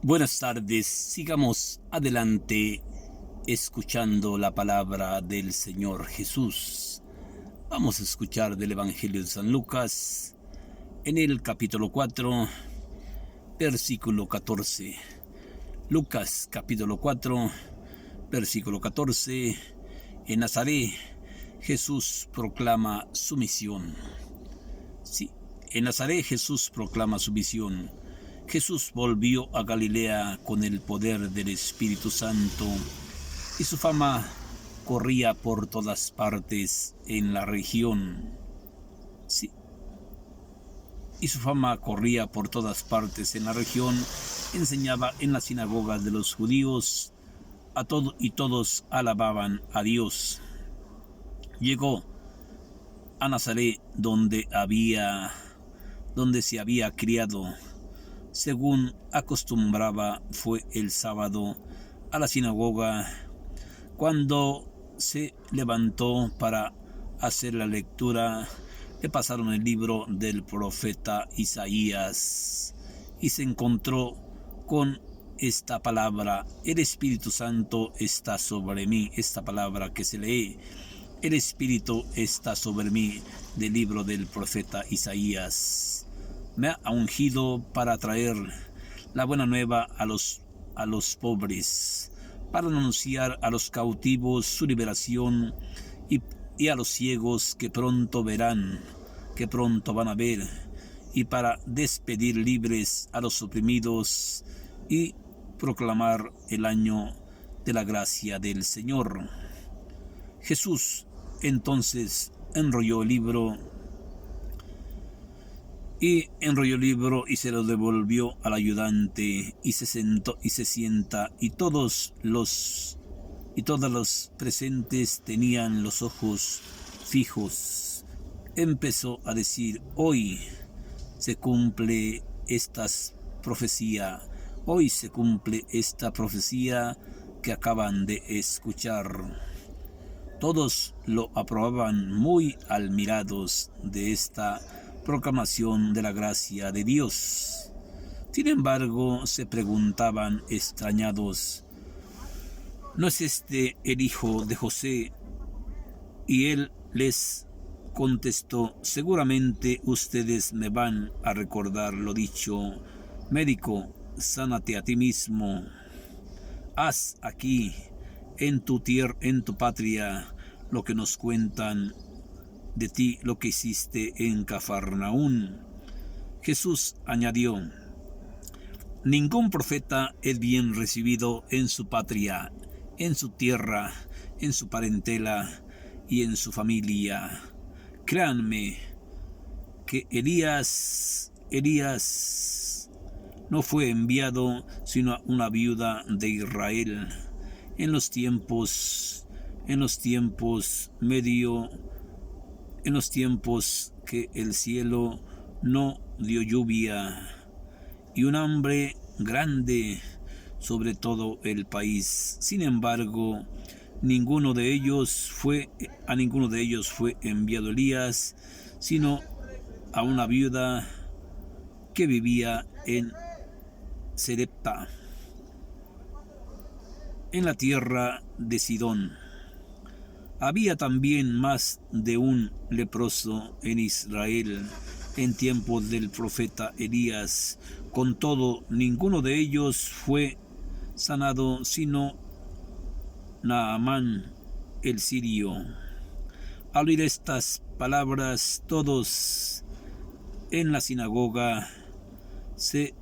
Buenas tardes, sigamos adelante escuchando la palabra del Señor Jesús. Vamos a escuchar del Evangelio de San Lucas en el capítulo 4, versículo 14. Lucas capítulo 4, versículo 14. En Nazaret Jesús proclama su misión. Sí, en Nazaret Jesús proclama su misión. Jesús volvió a Galilea con el poder del Espíritu Santo y su fama corría por todas partes en la región. Sí, y su fama corría por todas partes en la región, enseñaba en las sinagogas de los judíos y todos alababan a Dios. Llegó a Nazaret donde se había criado. Según acostumbraba, fue el sábado a la sinagoga. Cuando se levantó para hacer la lectura, le pasaron el libro del profeta Isaías y se encontró con esta palabra: el Espíritu Santo está sobre mí. Esta palabra que se lee: el Espíritu está sobre mí, del libro del profeta Isaías. Me ha ungido para traer la buena nueva a los pobres, para anunciar a los cautivos su liberación y a los ciegos que pronto verán, que pronto van a ver, y para despedir libres a los oprimidos y proclamar el año de la gracia del Señor. Jesús entonces enrolló el libro y se lo devolvió al ayudante, y se sienta, y todos los presentes tenían los ojos fijos. Empezó a decir: hoy se cumple esta profecía que acaban de escuchar. Todos lo aprobaban, muy admirados de esta proclamación de la gracia de Dios. Sin embargo, se preguntaban extrañados: ¿no es este el hijo de José? Y él les contestó: seguramente ustedes me van a recordar lo dicho: médico, sánate a ti mismo. Haz aquí en tu patria lo que nos cuentan de ti, lo que hiciste en Cafarnaún. Jesús añadió: ningún profeta es bien recibido en su patria, en su tierra, en su parentela y en su familia. Créanme que Elías no fue enviado sino a una viuda de Israel en los tiempos que el cielo no dio lluvia y un hambre grande sobre todo el país. Sin embargo, a ninguno de ellos fue enviado Elías, sino a una viuda que vivía en Sarepta, en la tierra de Sidón. Había también más de un leproso en Israel en tiempos del profeta Elías. Con todo, ninguno de ellos fue sanado, sino Naamán el sirio. Al oír estas palabras, todos en la sinagoga se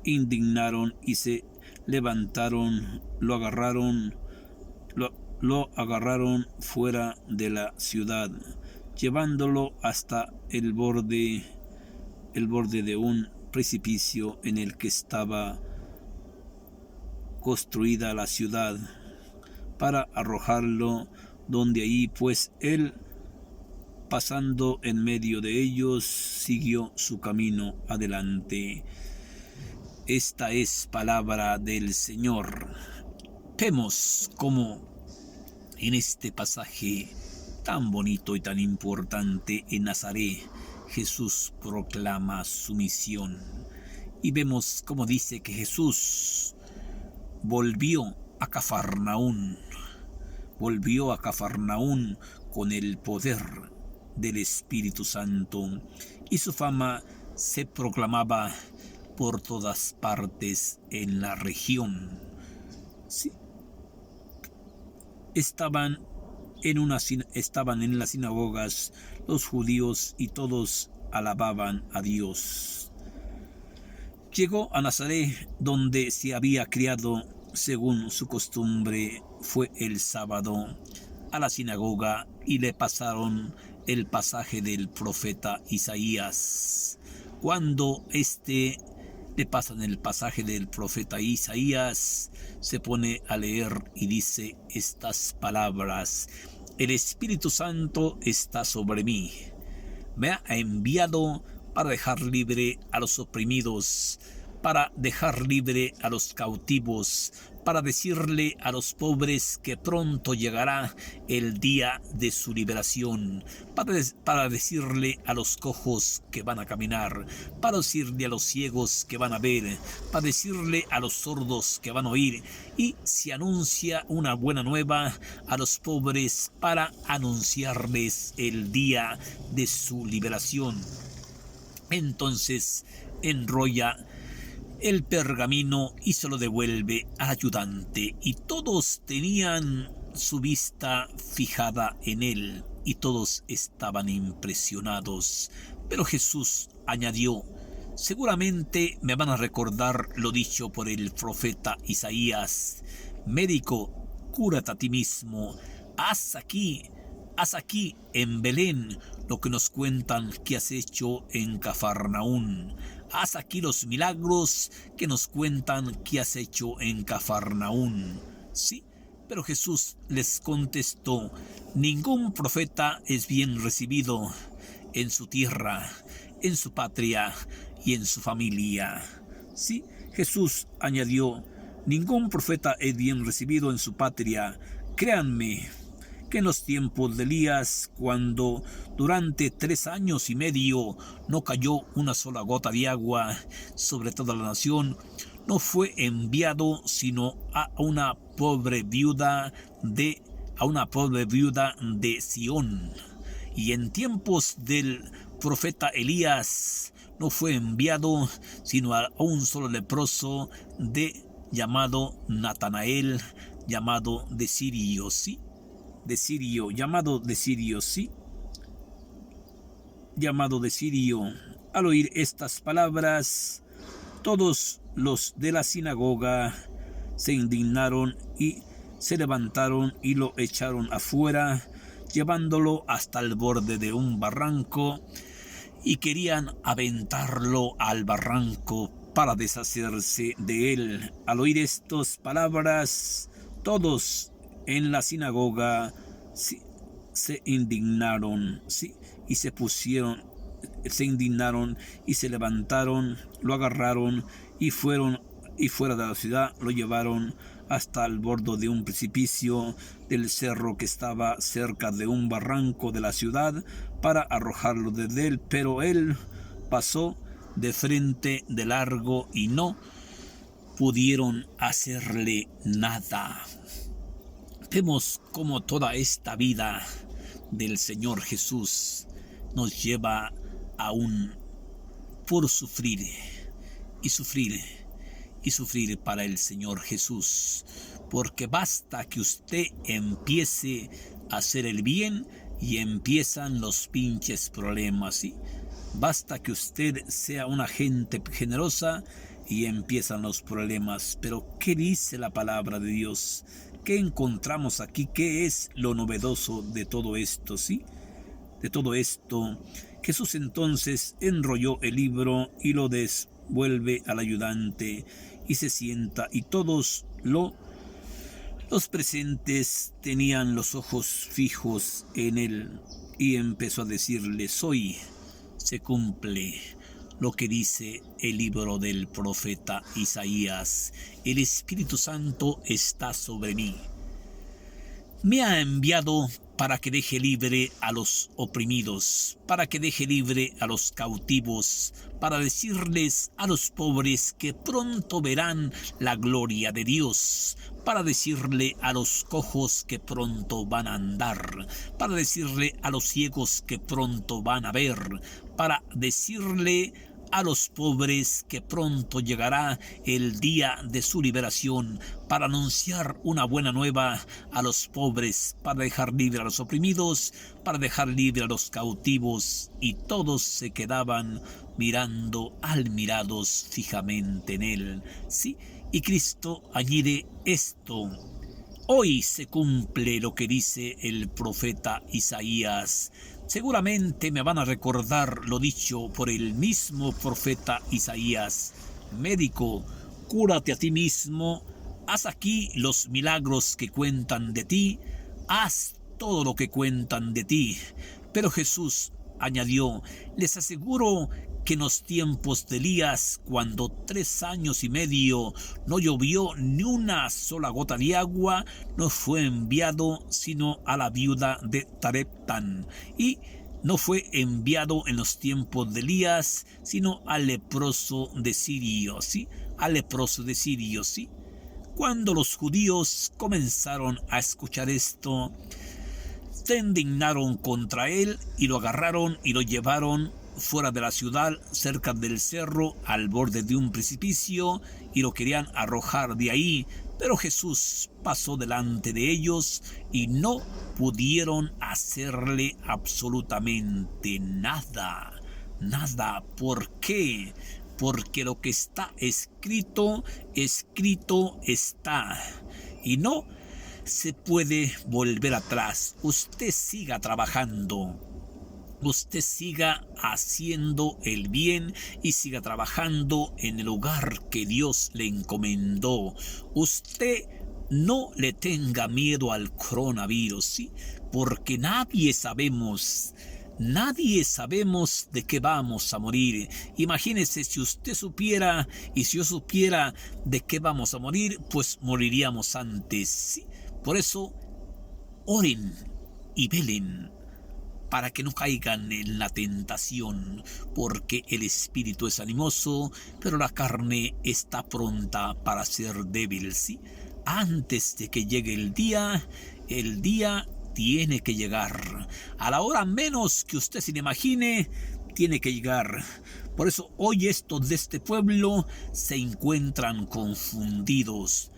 indignaron y se levantaron, lo agarraron fuera de la ciudad, llevándolo hasta el borde de un precipicio en el que estaba construida la ciudad, para arrojarlo donde allí, pues él, pasando en medio de ellos, siguió su camino adelante. Esta es palabra del Señor. Vemos cómo en este pasaje tan bonito y tan importante en Nazaret, Jesús proclama su misión. Y vemos como dice que Jesús volvió a Cafarnaún con el poder del Espíritu Santo, y su fama se proclamaba por todas partes en la región. Sí. Estaban en las sinagogas los judíos y todos alababan a Dios. Llegó a Nazaret, donde se había criado. Según su costumbre, fue el sábado a la sinagoga y le pasaron el pasaje del profeta Isaías. Cuando le pasan el pasaje del profeta Isaías, se pone a leer y dice estas palabras: el Espíritu Santo está sobre mí, me ha enviado para dejar libre a los oprimidos, para dejar libre a los cautivos, para decirle a los pobres que pronto llegará el día de su liberación, para decirle a los cojos que van a caminar, para decirle a los ciegos que van a ver, para decirle a los sordos que van a oír, y se anuncia una buena nueva a los pobres para anunciarles el día de su liberación. Entonces enrolla el pergamino y se lo devuelve al ayudante, y todos tenían su vista fijada en él, y todos estaban impresionados. Pero Jesús añadió: seguramente me van a recordar lo dicho por el profeta Isaías: médico, cúrate a ti mismo, haz aquí en Belén lo que nos cuentan que has hecho en Cafarnaún. Haz aquí los milagros que nos cuentan que has hecho en Cafarnaún. Sí, pero Jesús les contestó: ningún profeta es bien recibido en su tierra, en su patria y en su familia. Sí, Jesús añadió: ningún profeta es bien recibido en su patria. Créanme que en los tiempos de Elías, cuando durante 3 años y medio no cayó una sola gota de agua sobre toda la nación, no fue enviado sino a una pobre viuda de Sión. Y en tiempos del profeta Elías no fue enviado sino a un solo leproso llamado Natanael, llamado de Sirio, ¿sí? Llamado de Sirio. Al oír estas palabras, todos los de la sinagoga se indignaron y se levantaron y lo echaron afuera, llevándolo hasta el borde de un barranco, y querían aventarlo al barranco para deshacerse de él. Al oír estas palabras, todos en la sinagoga se indignaron, ¿sí? Y se indignaron y se levantaron, lo agarraron y fuera de la ciudad lo llevaron hasta el borde de un precipicio del cerro que estaba cerca de un barranco de la ciudad para arrojarlo desde él, pero él pasó de frente de largo y no pudieron hacerle nada. Vemos cómo toda esta vida del Señor Jesús nos lleva por sufrir para el Señor Jesús, porque basta que usted empiece a hacer el bien y empiezan los pinches problemas, ¿sí? Basta que usted sea una gente generosa y empiezan los problemas. Pero ¿qué dice la palabra de Dios? ¿Qué encontramos aquí? ¿Qué es lo novedoso de todo esto? ¿Sí? De todo esto, Jesús entonces enrolló el libro y lo devuelve al ayudante y se sienta, y todos los presentes tenían los ojos fijos en él, y empezó a decirles: hoy se cumple lo que dice el libro del profeta Isaías: el Espíritu Santo está sobre mí, me ha enviado para que deje libre a los oprimidos, para que deje libre a los cautivos, para decirles a los pobres que pronto verán la gloria de Dios, para decirle a los cojos que pronto van a andar, para decirle a los ciegos que pronto van a ver, para decirle a los pobres que pronto llegará el día de su liberación, para anunciar una buena nueva a los pobres, para dejar libre a los oprimidos, para dejar libre a los cautivos. Y todos se quedaban mirando admirados fijamente en él. Sí, y Cristo añade esto: hoy se cumple lo que dice el profeta Isaías. Seguramente me van a recordar lo dicho por el mismo profeta Isaías: médico, cúrate a ti mismo, haz aquí los milagros que cuentan de ti, haz todo lo que cuentan de ti. Pero Jesús añadió: les aseguro que en los tiempos de Elías, cuando 3 años y medio no llovió ni una sola gota de agua, no fue enviado sino a la viuda de Sarepta, y no fue enviado en los tiempos de Elías sino al leproso de Sirio, ¿sí? Al leproso de Sirio, ¿sí? Cuando los judíos comenzaron a escuchar esto, se indignaron contra él y lo agarraron y lo llevaron fuera de la ciudad, cerca del cerro, al borde de un precipicio, y lo querían arrojar de ahí. Pero Jesús pasó delante de ellos y no pudieron hacerle absolutamente nada. Nada. ¿Por qué? Porque lo que está escrito, escrito está. Y no se puede volver atrás. Usted siga trabajando. Usted siga haciendo el bien y siga trabajando en el lugar que Dios le encomendó. Usted no le tenga miedo al coronavirus, ¿sí? Porque nadie sabemos de qué vamos a morir. Imagínese, si usted supiera y si yo supiera de qué vamos a morir, pues moriríamos antes, ¿sí? Por eso, oren y velen, para que no caigan en la tentación, porque el espíritu es animoso, pero la carne está pronta para ser débil, ¿sí? Antes de que llegue el día tiene que llegar. A la hora menos que usted se le imagine, tiene que llegar. Por eso hoy estos de este pueblo se encuentran confundidos,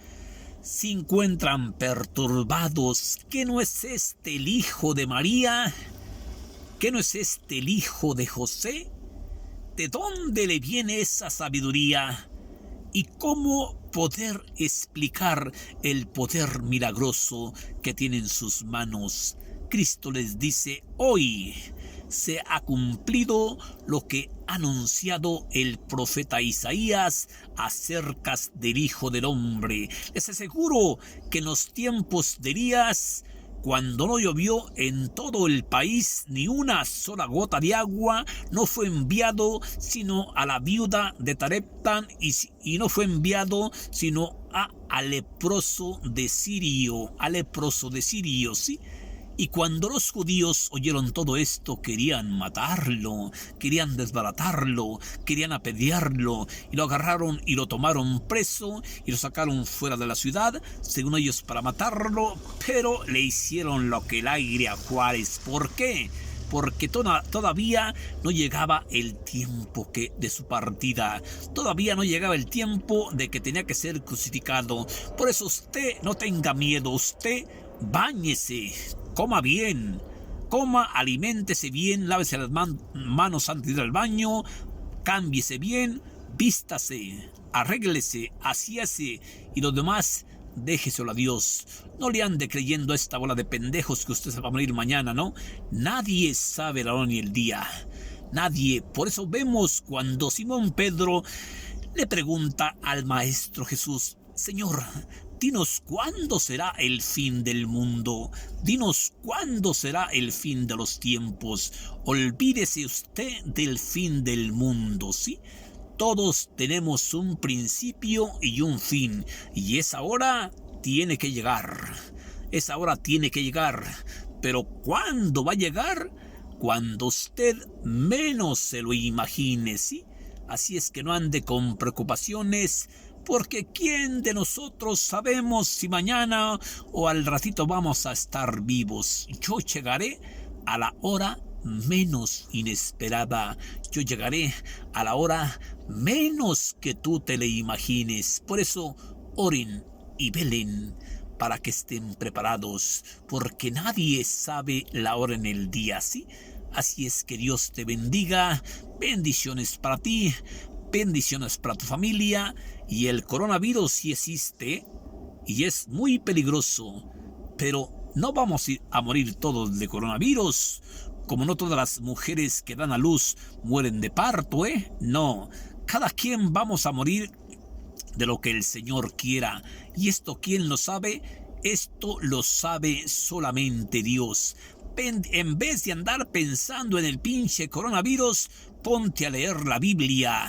se encuentran perturbados. ¿Qué no es este el hijo de María? ¿Qué no es este el hijo de José? ¿De dónde le viene esa sabiduría? ¿Y cómo poder explicar el poder milagroso que tiene en sus manos? Cristo les dice: hoy se ha cumplido lo que ha anunciado el profeta Isaías acerca del Hijo del Hombre. Les aseguro que en los tiempos de Elías, cuando no llovió en todo el país ni una sola gota de agua, no fue enviado sino a la viuda de Sarepta, y no fue enviado sino al leproso de Sirio, ¿sí? Y cuando los judíos oyeron todo esto, querían matarlo, querían desbaratarlo, querían apedrearlo, y lo agarraron y lo tomaron preso y lo sacaron fuera de la ciudad, según ellos para matarlo, pero le hicieron lo que el aire a Juárez. ¿Por qué? Porque todavía no llegaba el tiempo de su partida, todavía no llegaba el tiempo de que tenía que ser crucificado. Por eso usted no tenga miedo, usted báñese, coma bien, aliméntese bien, lávese las manos antes de ir al baño, cámbiese bien, vístase, arréglese, asíase, y lo demás déjeselo a Dios. No le ande creyendo a esta bola de pendejos que usted se va a morir mañana, ¿no? Nadie sabe la hora ni el día. Nadie. Por eso vemos cuando Simón Pedro le pregunta al Maestro Jesús: Señor, dinos cuándo será el fin del mundo. Dinos cuándo será el fin de los tiempos. Olvídese usted del fin del mundo, ¿sí? Todos tenemos un principio y un fin, y esa hora tiene que llegar. Esa hora tiene que llegar. pero ¿cuándo va a llegar? Cuando usted menos se lo imagine, ¿sí? Así es que no ande con preocupaciones, porque ¿quién de nosotros sabemos si mañana o al ratito vamos a estar vivos? Yo llegaré a la hora menos inesperada. Yo llegaré a la hora menos que tú te le imagines. Por eso, oren y velen para que estén preparados, porque nadie sabe la hora en el día, ¿sí? Así es que Dios te bendiga. Bendiciones para ti, bendiciones para tu familia. Y el coronavirus sí existe y es muy peligroso, pero no vamos a morir todos de coronavirus, como no todas las mujeres que dan a luz mueren de parto, ¿eh? No, cada quien vamos a morir de lo que el Señor quiera. ¿Y esto quién lo sabe? Esto lo sabe solamente Dios. En vez de andar pensando en el pinche coronavirus, ponte a leer la Biblia,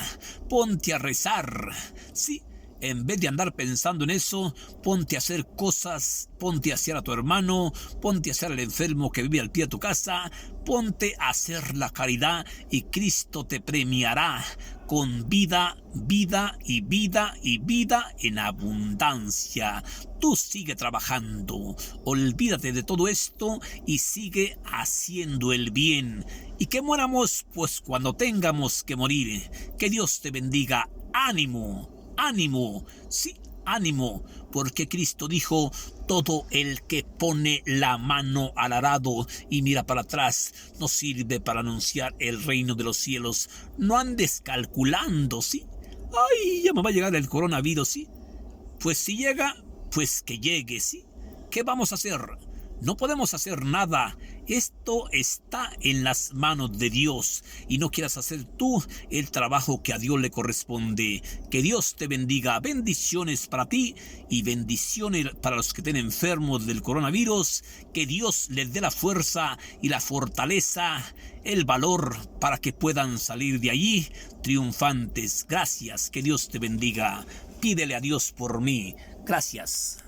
ponte a rezar, ¿sí? En vez de andar pensando en eso, ponte a hacer cosas, ponte a hacer a tu hermano, ponte a hacer al enfermo que vive al pie de tu casa, ponte a hacer la caridad y Cristo te premiará con vida, vida y vida y vida en abundancia. Tú sigue trabajando, olvídate de todo esto y sigue haciendo el bien. Y que muéramos pues cuando tengamos que morir. Que Dios te bendiga. Ánimo. Ánimo, sí, ánimo, porque Cristo dijo, todo el que pone la mano al arado y mira para atrás no sirve para anunciar el reino de los cielos. No andes calculando, ¿sí? Ay, ya me va a llegar el coronavirus, ¿sí? Pues si llega, pues que llegue, ¿sí? ¿Qué vamos a hacer? No podemos hacer nada. Esto está en las manos de Dios y no quieras hacer tú el trabajo que a Dios le corresponde. Que Dios te bendiga. Bendiciones para ti y bendiciones para los que estén enfermos del coronavirus. Que Dios les dé la fuerza y la fortaleza, el valor para que puedan salir de allí triunfantes. Gracias. Que Dios te bendiga. Pídele a Dios por mí. Gracias.